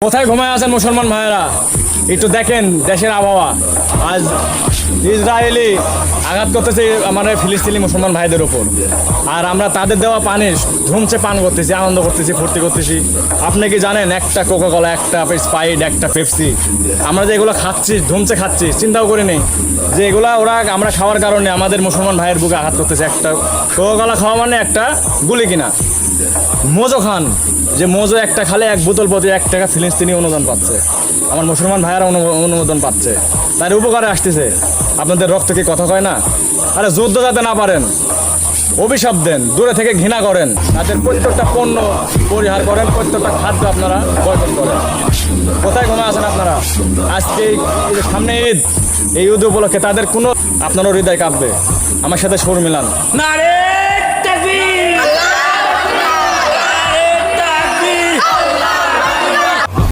কোথায় ঘুমায় আছেন মুসলমান ভাইয়েরা? একটু দেখেন দেশের আবহাওয়া। আজ ইসরায়েলি আঘাত করতেছে আমাদের ফিলিস্তিনি মুসলমান ভাইদের ওপর, আর আমরা তাদের দেওয়া পানি ধুমছে পান করতেছি, আনন্দ করতেছি, ফুর্তি করতেছি। আপনি কি জানেন একটা কোকাকোলা, একটা স্প্রাইট, একটা পেপসি আমরা যে এগুলো খাচ্ছি, ধুমছে খাচ্ছি, চিন্তাও করি নেই যে এগুলা আমরা খাওয়ার কারণে আমাদের মুসলমান ভাইয়ের বুকে আঘাত করতেছে। একটা কোকাকোলা খাওয়া মানে একটা গুলি কিনা। মোজো খান, যে মোজো একটা খালে এক বোতল প্রতি 1 টাকা ফিলিস্তিনি অনুদান পাচ্ছে, আমার মুসলমান ভাইয়েরা অনুমোদন পাচ্ছে, তার উপকারে আসতেছে। আপনাদের রক্ত কি কথা কয় না? আরে যুদ্ধ যাতে না পারেন অভিশাপ দেন, দূরে থেকে ঘৃণা করেন, তাদের প্রত্যেকটা পণ্য পরিহার করেন, প্রত্যেকটা খাদ্য আপনারা বয়কট করেন। কোথায় ঘুমে আছেন আপনারা? আজকে এই যে সামনে ঈদ, এই ঈদ উপলক্ষে তাদের কোনো আপনারও হৃদয় কাঁপবে। আমার সাথে সুর মিলান। নারে তাকবীর।